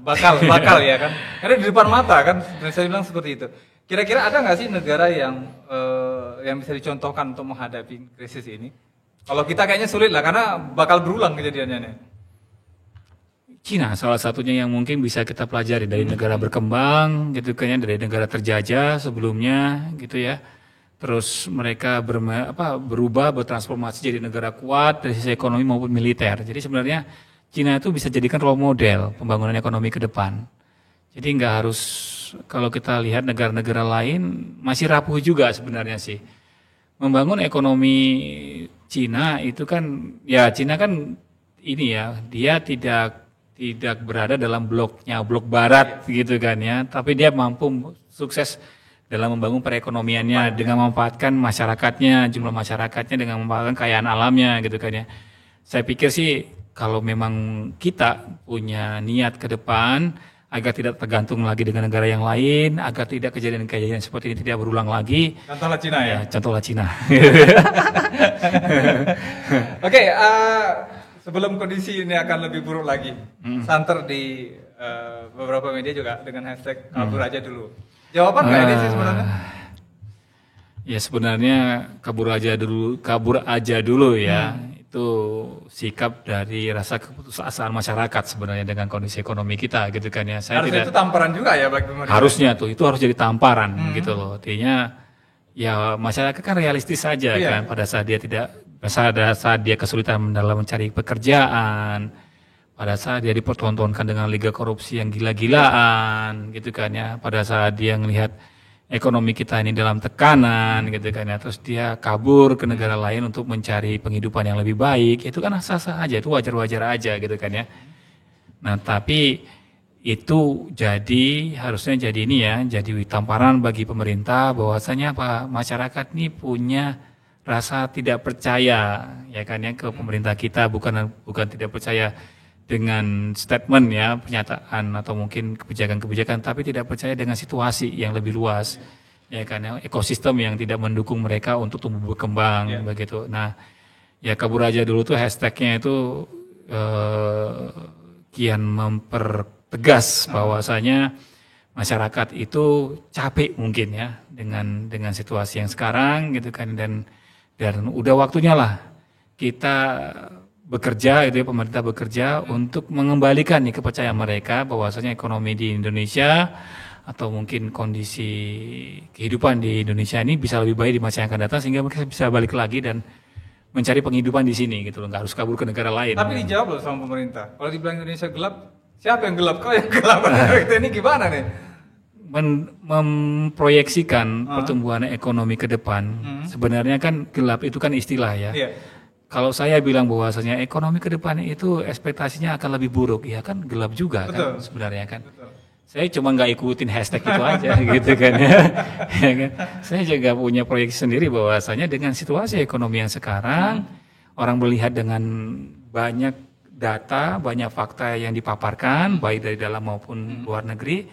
Bakal ya kan. Karena di depan mata kan, saya bilang seperti itu. Kira-kira ada nggak sih negara yang bisa dicontohkan untuk menghadapi krisis ini? Kalau kita kayaknya sulit lah karena bakal berulang kejadiannya nih. Cina salah satunya yang mungkin bisa kita pelajari dari negara berkembang gitu kan ya, dari negara terjajah sebelumnya gitu ya. Terus mereka berubah bertransformasi jadi negara kuat dari sisi ekonomi maupun militer. Jadi sebenarnya Cina itu bisa jadikan role model pembangunan ekonomi ke depan. Jadi nggak harus, kalau kita lihat negara-negara lain masih rapuh juga sebenarnya sih. Membangun ekonomi Cina itu kan, ya Cina kan ini ya, dia tidak berada dalam blok barat gitu kan ya, tapi dia mampu sukses dalam membangun perekonomiannya dengan memanfaatkan masyarakatnya, jumlah masyarakatnya dengan memanfaatkan kekayaan alamnya gitu kan ya. Saya pikir sih kalau memang kita punya niat ke depan agar tidak tergantung lagi dengan negara yang lain, agar tidak kejadian-kejadian seperti ini tidak berulang lagi. Contohlah Cina ya. Contohlah Cina. Oke, sebelum kondisi ini akan lebih buruk lagi, santer di beberapa media juga dengan hashtag kabur aja dulu. Jawaban nggak ini sih sebenarnya? Ya sebenarnya kabur aja dulu ya. Itu sikap dari rasa keputusasaan masyarakat sebenarnya dengan kondisi ekonomi kita gitu kan ya. Harusnya itu tamparan juga ya bagi pemerintah. Harusnya tuh itu harus jadi tamparan gitu loh. Artinya ya masyarakat kan realistis saja kan pada saat dia kesulitan dalam mencari pekerjaan, pada saat dia dipertontonkan dengan liga korupsi yang gila-gilaan gitu kan ya, pada saat dia melihat ekonomi kita ini dalam tekanan gitu kan ya, terus dia kabur ke negara lain untuk mencari penghidupan yang lebih baik, itu kan sah-sah aja, itu wajar-wajar aja gitu kan ya. Nah tapi itu harusnya jadi ini ya, jadi tamparan bagi pemerintah bahwasanya masyarakat ini punya rasa tidak percaya ya kan ya ke pemerintah kita, bukan tidak percaya dengan statement ya, pernyataan atau mungkin kebijakan-kebijakan, tapi tidak percaya dengan situasi yang lebih luas ya kan ya, ekosistem yang tidak mendukung mereka untuk tumbuh berkembang begitu. Nah ya kabur aja dulu tuh hashtagnya itu kian mempertegas bahwasanya masyarakat itu capek mungkin ya dengan situasi yang sekarang gitu kan, dan udah waktunya lah kita bekerja itu ya, pemerintah bekerja untuk mengembalikan nih kepercayaan mereka bahwasanya ekonomi di Indonesia atau mungkin kondisi kehidupan di Indonesia ini bisa lebih baik di masa yang akan datang sehingga mereka bisa balik lagi dan mencari penghidupan di sini gitu loh, nggak harus kabur ke negara lain. Tapi dijawab loh sama pemerintah. Kalau dibilang Indonesia gelap, siapa yang gelap? Kau yang gelap. Ini gimana nih? Memproyeksikan pertumbuhan ekonomi ke depan, sebenarnya kan gelap itu kan istilah ya. Iya. Kalau saya bilang bahwasanya ekonomi ke depan itu ekspektasinya akan lebih buruk, ya kan gelap juga. Betul. Kan sebenarnya kan. Betul. Saya cuma nggak ikutin hashtag itu aja gitu kan ya. Ya kan? Saya juga punya proyeksi sendiri bahwasanya dengan situasi ekonomi yang sekarang, orang melihat dengan banyak data, banyak fakta yang dipaparkan, baik dari dalam maupun luar negeri,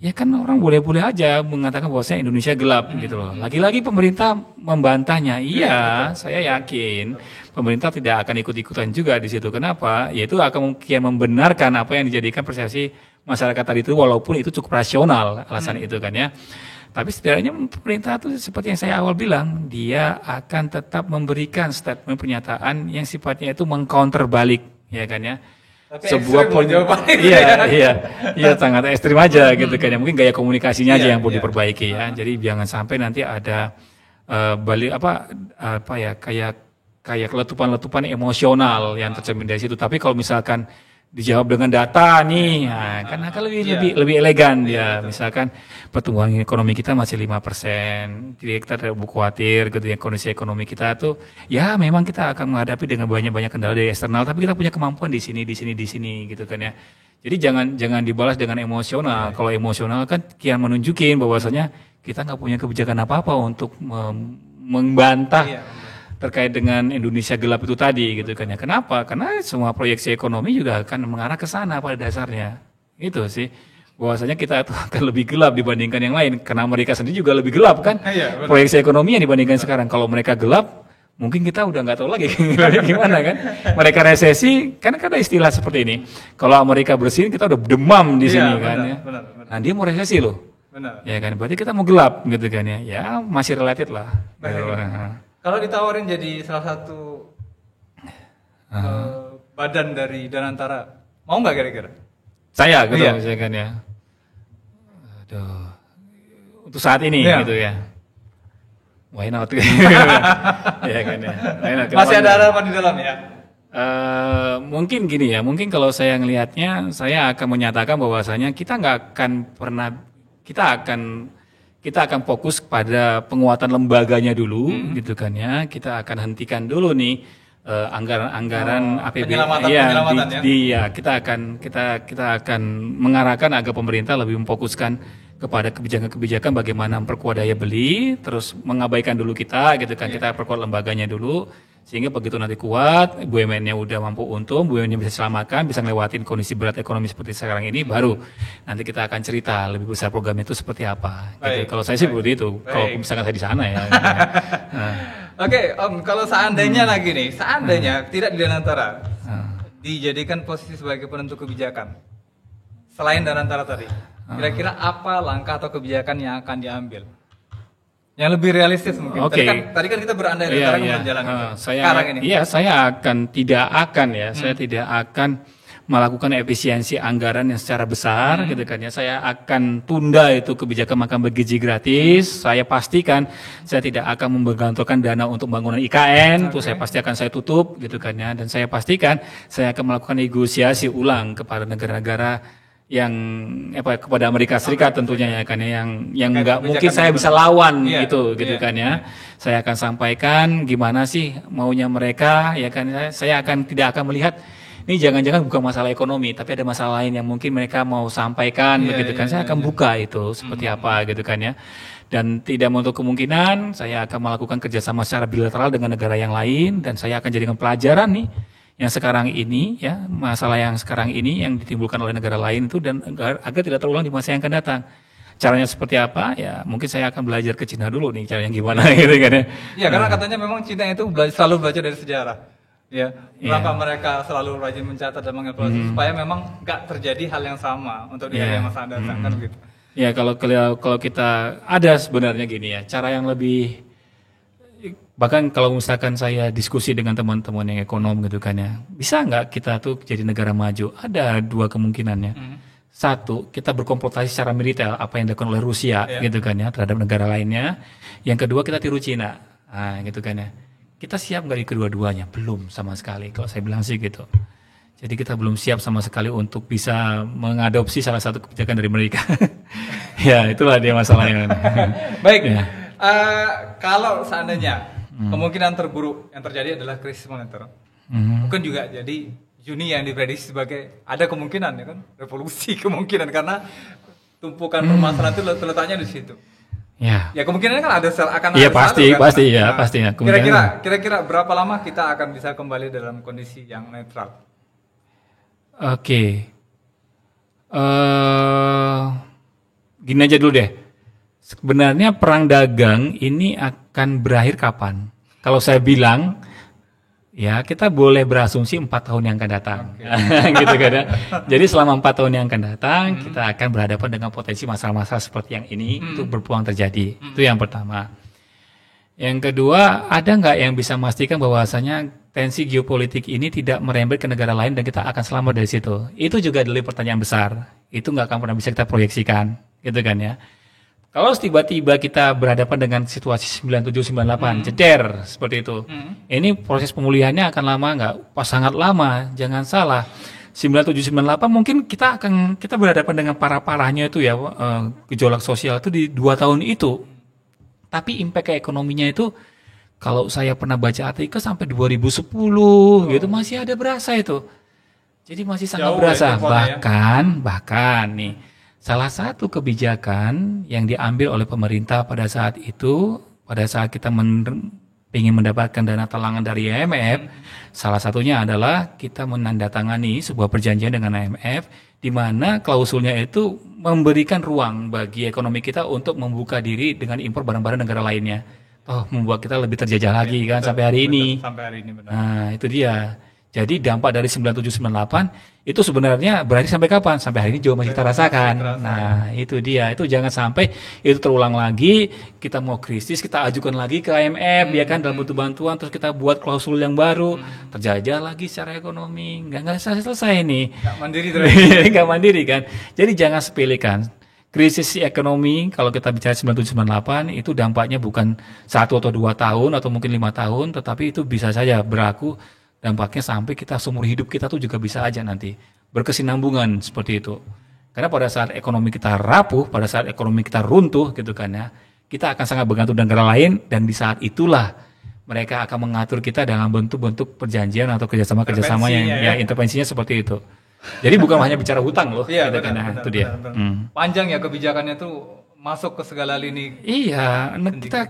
ya kan orang boleh-boleh aja mengatakan bahwasanya Indonesia gelap gitu loh. Lagi-lagi pemerintah membantahnya. Iya, saya yakin pemerintah tidak akan ikut-ikutan juga di situ. Kenapa? Yaitu akan mungkin membenarkan apa yang dijadikan persepsi masyarakat tadi itu, walaupun itu cukup rasional alasan itu kan ya. Tapi setidaknya pemerintah itu seperti yang saya awal bilang, dia akan tetap memberikan statement pernyataan yang sifatnya itu mengcounter balik, ya kan ya. Tapi sebuah jawabannya iya sangat ekstrim aja gitu kan ya. Mungkin gaya komunikasinya aja yang perlu diperbaiki ya. Jadi jangan sampai nanti ada balik apa ya kayak letupan-letupan emosional yang tercermin dari situ. Tapi kalau misalkan dijawab dengan data nih, nah, kan akan lebih elegan ya. Misalkan pertumbuhan ekonomi kita masih 5%, jadi kita tidak perlu khawatir gitu ya, kondisi ekonomi kita tuh ya memang kita akan menghadapi dengan banyak kendala dari eksternal, tapi kita punya kemampuan di sini gitu kan ya. Jadi jangan dibalas dengan emosional. Kalau emosional kan kian menunjukin bahwasanya kita nggak punya kebijakan apa-apa untuk membantah terkait dengan Indonesia gelap itu tadi gitu kan ya. Kenapa? Karena semua proyeksi ekonomi juga akan mengarah ke sana pada dasarnya. Itu sih. Bahwasanya kita itu akan lebih gelap dibandingkan yang lain karena mereka sendiri juga lebih gelap kan. Proyeksi ekonomi yang dibandingkan sekarang. Kalau mereka gelap, mungkin kita udah nggak tahu lagi gimana kan. Mereka resesi, kan ada istilah seperti ini. Kalau Amerika bersin, kita udah demam di sini kan ya. Benar. Nah, dia mau resesi loh. Benar. Ya kan, berarti kita mau gelap gitu kan ya. Ya, masih related lah. Kalau ditawarin jadi salah satu badan dari Danantara, mau nggak kira-kira? Saya gitu misalkan ya. Aduh. Untuk saat ini gitu ya. Why not? Ya kan ya. Masih ada harapan di dalam ya? Mungkin gini ya, mungkin kalau saya ngelihatnya, saya akan menyatakan bahwasanya kita akan fokus pada penguatan lembaganya dulu, gitu kan ya. Kita akan hentikan dulu nih anggaran APBN. Kita akan mengarahkan agar pemerintah lebih memfokuskan kepada kebijakan-kebijakan bagaimana memperkuat daya beli, terus mengabaikan dulu kita, gitu kan. Kita perkuat lembaganya dulu. Sehingga begitu nanti kuat, BUMN-nya udah mampu untung, BUMN-nya bisa diselamatkan, bisa ngelewatin kondisi berat ekonomi seperti sekarang ini, baru nanti kita akan cerita lebih besar programnya itu seperti apa. Gitu. Kalau saya sih seperti itu, kalau misalkan saya di sana ya. Gitu ya. Oke, Om, kalau seandainya lagi nih, tidak di Danantara, dijadikan posisi sebagai penentu kebijakan, selain Danantara tadi, kira-kira apa langkah atau kebijakan yang akan diambil? Yang lebih realistis mungkin. Tadi kan kita berandai-andai menjalankan sekarang ini. Iya, saya tidak akan melakukan efisiensi anggaran yang secara besar gitu kan ya. Saya akan tunda itu kebijakan makan bergizi gratis. Saya pastikan saya tidak akan menggantungkan dana untuk bangunan IKN, itu saya pasti akan saya tutup gitu kan ya. Dan saya pastikan saya akan melakukan negosiasi ulang kepada negara-negara yang kepada Amerika Serikat tentunya ya kan ya, yang nggak mungkin saya bisa lawan gitu kan ya. Saya akan sampaikan gimana sih maunya mereka ya kan. Saya tidak akan melihat ini jangan-jangan bukan masalah ekonomi, tapi ada masalah lain yang mungkin mereka mau sampaikan begitu kan. Saya akan buka itu seperti apa gitu kan ya. Dan tidak menutup kemungkinan saya akan melakukan kerjasama secara bilateral dengan negara yang lain, dan saya akan jadikan pelajaran nih yang sekarang ini ya, masalah yang sekarang ini yang ditimbulkan oleh negara lain itu, dan agar tidak terulang di masa yang akan datang. Caranya seperti apa? Ya mungkin saya akan belajar ke Cina dulu nih caranya gimana gitu kan ya. Iya, karena katanya memang Cina itu selalu belajar dari sejarah. Ya, kenapa mereka selalu rajin mencatat dan mengevaluasi supaya memang nggak terjadi hal yang sama untuk di hari yang masa datang kan begitu. Ya, kalau kita ada sebenarnya gini ya, cara yang lebih, bahkan kalau misalkan saya diskusi dengan teman-teman yang ekonom gitu kan ya, bisa nggak kita tuh jadi negara maju? Ada dua kemungkinannya. Satu, kita berkonfrontasi secara militer apa yang dilakukan oleh Rusia gitu kan ya terhadap negara lainnya. Yang kedua kita tiru Cina, gitu kan ya. Kita siap nggak di kedua-duanya? Belum sama sekali. Kalau saya bilang sih gitu. Jadi kita belum siap sama sekali untuk bisa mengadopsi salah satu kebijakan dari mereka. Ya itulah dia masalahnya. Baik, kalau seandainya kemungkinan terburuk yang terjadi adalah krisis moneter, mungkin juga jadi Juni yang diprediksi sebagai ada kemungkinan ya kan revolusi kemungkinan karena tumpukan permasalahan itu terletaknya di situ. Ya. Ya kemungkinan kan akan iya, ada pasti, satu, kan? pasti ya, pasti ya. Kira-kira berapa lama kita akan bisa kembali dalam kondisi yang netral? Oke. Gini aja dulu deh. Sebenarnya perang dagang ini akan berakhir kapan? Kalau saya bilang, ya kita boleh berasumsi 4 tahun yang akan datang. Gitu kan ya. Jadi selama 4 tahun yang akan datang, kita akan berhadapan dengan potensi masalah-masalah seperti yang ini itu berpeluang terjadi. Itu yang pertama. Yang kedua, ada nggak yang bisa memastikan bahwasanya tensi geopolitik ini tidak merembet ke negara lain dan kita akan selamat dari situ? Itu juga adalah pertanyaan besar. Itu nggak akan pernah bisa kita proyeksikan, gitu kan ya. Kalau tiba-tiba kita berhadapan dengan situasi 97-98, jeder seperti itu. Ini proses pemulihannya akan lama nggak? Pas sangat lama, jangan salah. 97-98 mungkin kita berhadapan dengan parah-parahnya itu ya, gejolak sosial itu di 2 tahun itu. Tapi impact ke ekonominya itu, kalau saya pernah baca artikel sampai 2010 gitu masih ada berasa itu. Jadi masih sangat berasa. Bahkan nih, salah satu kebijakan yang diambil oleh pemerintah pada saat itu, pada saat kita ingin mendapatkan dana talangan dari IMF, salah satunya adalah kita menandatangani sebuah perjanjian dengan IMF, di mana klausulnya itu memberikan ruang bagi ekonomi kita untuk membuka diri dengan impor barang-barang negara lainnya. Membuat kita lebih terjajah lagi kan sampai hari ini. Benar. Nah, itu dia. Jadi dampak dari 97-98 itu sebenarnya berarti sampai kapan? Sampai hari ini juga masih kita rasakan. Nah, itu dia. Itu jangan sampai itu terulang lagi. Kita mau krisis, kita ajukan lagi ke IMF, ya kan, dalam bentuk bantuan, terus kita buat klausul yang baru, terjajah lagi secara ekonomi. Nggak selesai nih. Nggak mandiri terus. Nggak mandiri kan. Jadi jangan sepelekan. Krisis ekonomi kalau kita bicara 97-98 itu dampaknya bukan 1 atau 2 tahun atau mungkin 5 tahun, tetapi itu bisa saja berlaku. Dampaknya sampai kita seumur hidup kita tuh juga bisa aja nanti berkesinambungan seperti itu. Karena pada saat ekonomi kita rapuh, pada saat ekonomi kita runtuh gitu kan ya, kita akan sangat bergantung dengan negara lain dan di saat itulah mereka akan mengatur kita dalam bentuk-bentuk perjanjian atau kerjasama yang intervensinya seperti itu. Jadi bukan hanya bicara hutang loh, iya, gitu kan, itu dia. Panjang ya kebijakannya tuh masuk ke segala lini. Iya,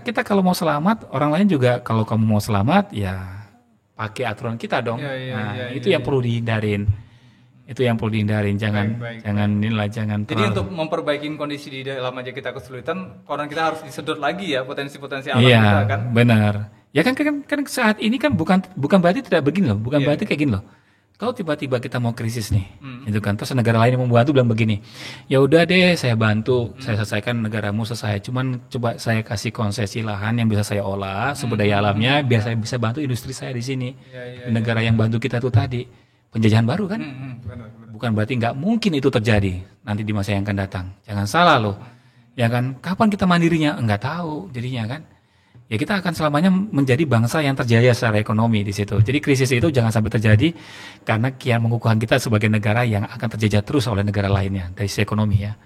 kita kalau mau selamat, orang lain juga kalau kamu mau selamat ya pakai aturan kita dong. Itu yang perlu dihindarin. Itu yang perlu dihindarin. Jangan Jadi terlalu. Untuk memperbaiki kondisi di dalam aja kita kesulitan, orang kita harus disedot lagi ya potensi-potensi alam kita kan. Benar. Ya kan saat ini kan bukan berarti tidak begini loh, bukan berarti kayak gini loh. Kalau tiba-tiba kita mau krisis nih, itu kan, terus negara lain yang membantu bilang begini, ya udah deh saya bantu, saya selesaikan negaramu selesai, cuman coba saya kasih konsesi lahan yang bisa saya olah, sumber daya alamnya, biar saya bisa bantu industri saya di sini, di negara yang bantu kita tuh tadi, penjajahan baru kan, benar. Bukan berarti nggak mungkin itu terjadi nanti di masa yang akan datang, jangan salah loh, ya kan, kapan kita mandirinya, nggak tahu jadinya kan. Ya kita akan selamanya menjadi bangsa yang terjaya secara ekonomi di situ. Jadi krisis itu jangan sampai terjadi karena kian mengukuhkan kita sebagai negara yang akan terjajah terus oleh negara lainnya dari sisi ekonomi ya.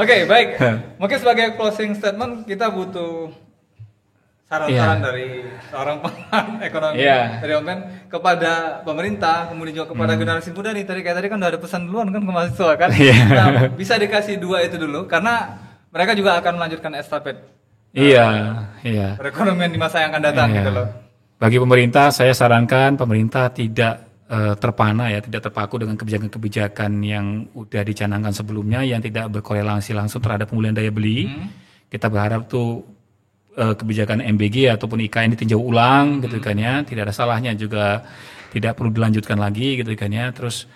Oke, baik. Mungkin sebagai closing statement kita butuh saran-saran dari seorang pengamat ekonomi dari Onpen kepada pemerintah, kemudian juga kepada generasi muda nih. Tadi kan udah ada pesan duluan kan ke mahasiswa kan. Nah, bisa dikasih 2 itu dulu karena mereka juga akan melanjutkan estafet. Iya. Perekonomian di masa yang akan datang gitu loh. Bagi pemerintah, saya sarankan pemerintah tidak terpana ya, tidak terpaku dengan kebijakan-kebijakan yang udah dicanangkan sebelumnya yang tidak berkorelasi langsung terhadap pemulihan daya beli. Kita berharap tuh kebijakan MBG ataupun IKN ditinjau ulang gitu kan ya. Tidak ada salahnya juga tidak perlu dilanjutkan lagi gitu kan ya. Terus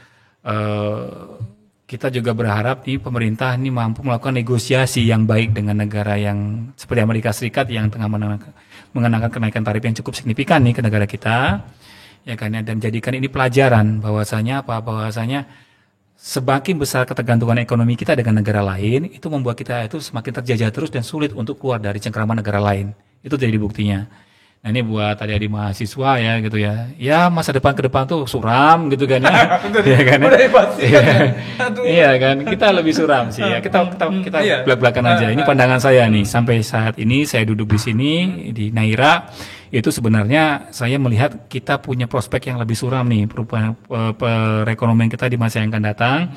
kita juga berharap nih pemerintah ini mampu melakukan negosiasi yang baik dengan negara yang seperti Amerika Serikat yang tengah mengenakan kenaikan tarif yang cukup signifikan nih ke negara kita, ya kan ya, dan jadikan ini pelajaran bahwasanya semakin besar ketergantungan ekonomi kita dengan negara lain, itu membuat kita itu semakin terjajah terus dan sulit untuk keluar dari cengkraman negara lain. Itu jadi buktinya. Nah ini buat adik-adik mahasiswa ya gitu ya. Ya masa depan ke depan tuh suram gitu kan ya. Iya kan? Iya kan? Kita lebih suram sih ya. Kita belak-belakan aja. Ini pandangan saya nih. Sampai saat ini saya duduk di sini di Naira, itu sebenarnya saya melihat kita punya prospek yang lebih suram nih perekonomian kita di masa yang akan datang.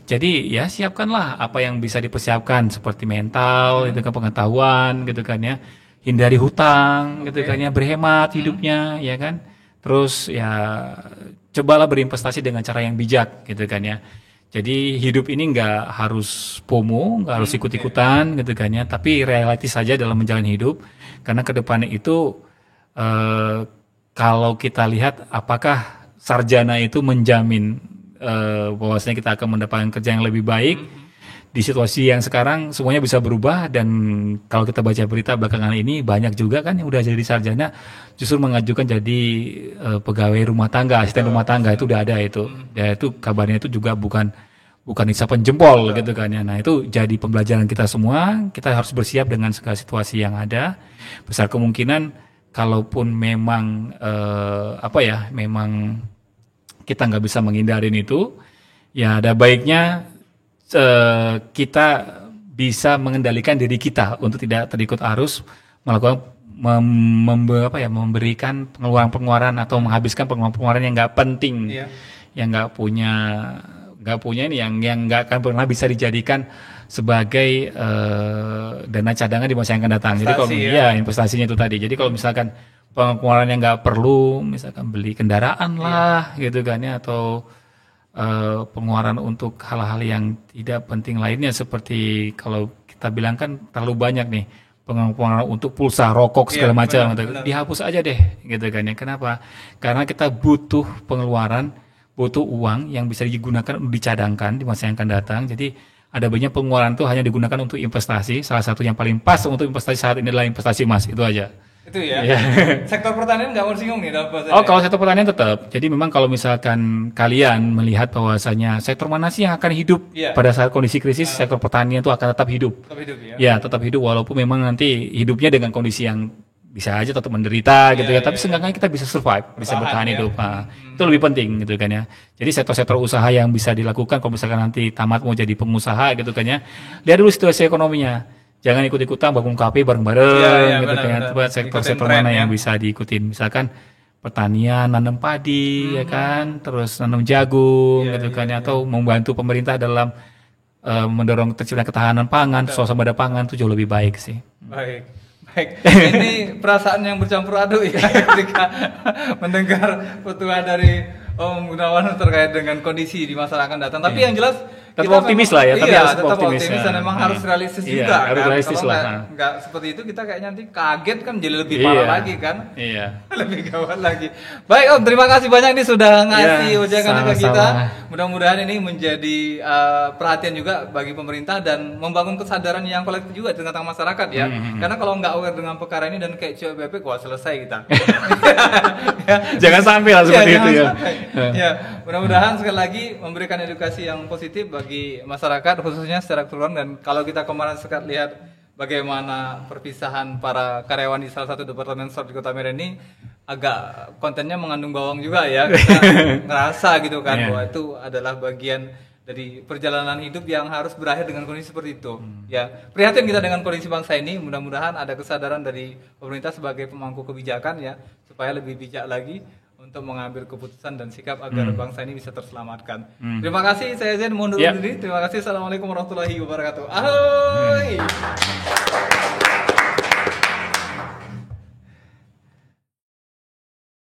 Jadi ya siapkanlah apa yang bisa dipersiapkan seperti mental, itu kan pengetahuan gitu kan ya. Hindari hutang gitu kan ya, berhemat hidupnya ya kan. Terus ya cobalah berinvestasi dengan cara yang bijak gitu kan ya. Jadi hidup ini nggak harus FOMO, nggak harus ikut-ikutan gitu kan ya, tapi realistis saja dalam menjalani hidup. Karena ke depannya itu kalau kita lihat apakah sarjana itu menjamin bahwasanya kita akan mendapatkan kerja yang lebih baik. Di situasi yang sekarang semuanya bisa berubah, dan kalau kita baca berita belakangan ini banyak juga kan yang udah jadi sarjana justru mengajukan jadi pegawai rumah tangga, asisten rumah tangga, itu udah ada itu. Ya itu kabarnya itu juga bukan isapan jempol gitu kan ya. Nah itu jadi pembelajaran kita semua, kita harus bersiap dengan segala situasi yang ada. Besar kemungkinan kalaupun memang memang kita nggak bisa menghindarin itu, ya ada baiknya kita bisa mengendalikan diri kita untuk tidak terikut arus, melakukan memberikan pengeluaran atau menghabiskan pengeluaran yang nggak penting, yang nggak punya ini, yang nggak akan pernah bisa dijadikan sebagai dana cadangan di masa yang akan datang. Jadi kalau investasinya itu tadi. Jadi kalau misalkan pengeluaran yang nggak perlu, misalkan beli kendaraan lah gitu kan ya, atau pengeluaran untuk hal-hal yang tidak penting lainnya, seperti kalau kita bilang kan terlalu banyak nih pengeluaran untuk pulsa, rokok segala macam, dihapus aja deh gitu kan ya. Kenapa? Karena kita butuh pengeluaran, butuh uang yang bisa digunakan untuk dicadangkan di masa yang akan datang. Jadi ada banyak pengeluaran tuh hanya digunakan untuk investasi. Salah satu yang paling pas untuk investasi saat ini adalah investasi emas, itu aja. Itu ya. Sektor pertanian nggak mau singgung nih dalam bahasa. Kalau sektor pertanian tetap. Jadi memang kalau misalkan kalian melihat bahwasanya sektor mana sih yang akan hidup pada saat kondisi krisis, sektor pertanian itu akan tetap hidup. Tetap hidup walaupun memang nanti hidupnya dengan kondisi yang bisa aja tetap menderita gitu ya. Tapi seenggaknya kita bisa survive, bisa bertahan hidup. Nah, itu lebih penting gitu kan ya. Jadi sektor-sektor usaha yang bisa dilakukan kalau misalkan nanti tamat mau jadi pengusaha gitu kan ya. Lihat dulu situasi ekonominya. Jangan ikut-ikutan bangun kafe bareng-bareng gitu kan. Coba sektor-sektor mana yang bisa diikutin. Misalkan pertanian, nanam padi ya kan, terus nanam jagung gitu kan ya, atau membantu pemerintah dalam mendorong tercipta ketahanan pangan, suasana pangan itu jauh lebih baik sih. Baik. Ini perasaan yang bercampur aduk ya ketika mendengar petuah dari Om Gunawan terkait dengan kondisi di masa akan datang. Tapi yang jelas tetap optimis lah ya, tapi harus tetap optimis dan memang harus realistis juga harus kan. Realistis Kalau lah. nggak seperti itu kita kayaknya nanti kaget kan, jadi lebih parah lagi kan. Lebih gawat lagi. Baik Om, terima kasih banyak nih sudah ngasih ujangan ke kita. Mudah-mudahan ini menjadi perhatian juga bagi pemerintah dan membangun kesadaran yang kolektif juga di tengah masyarakat ya. Karena kalau nggak aware dengan perkara ini dan kayak cuek bebek, wah selesai kita. Jangan sampai lah seperti itu ya. Ya, mudah-mudahan sekali lagi memberikan edukasi yang positif bagi masyarakat khususnya secara keseluruhan. Dan kalau kita kemarin sekat lihat bagaimana perpisahan para karyawan di salah satu departemen store di Kota Medan ini, agak kontennya mengandung bawang juga ya. Kita ngerasa gitu kan bahwa itu adalah bagian dari perjalanan hidup yang harus berakhir dengan kondisi seperti itu. Ya, prihatin kita dengan kondisi bangsa ini. Mudah-mudahan ada kesadaran dari pemerintah sebagai pemangku kebijakan ya, supaya lebih bijak lagi untuk mengambil keputusan dan sikap agar bangsa ini bisa terselamatkan. Terima kasih, saya Zen mundur diri. Terima kasih. Assalamualaikum warahmatullahi wabarakatuh. Ahoy.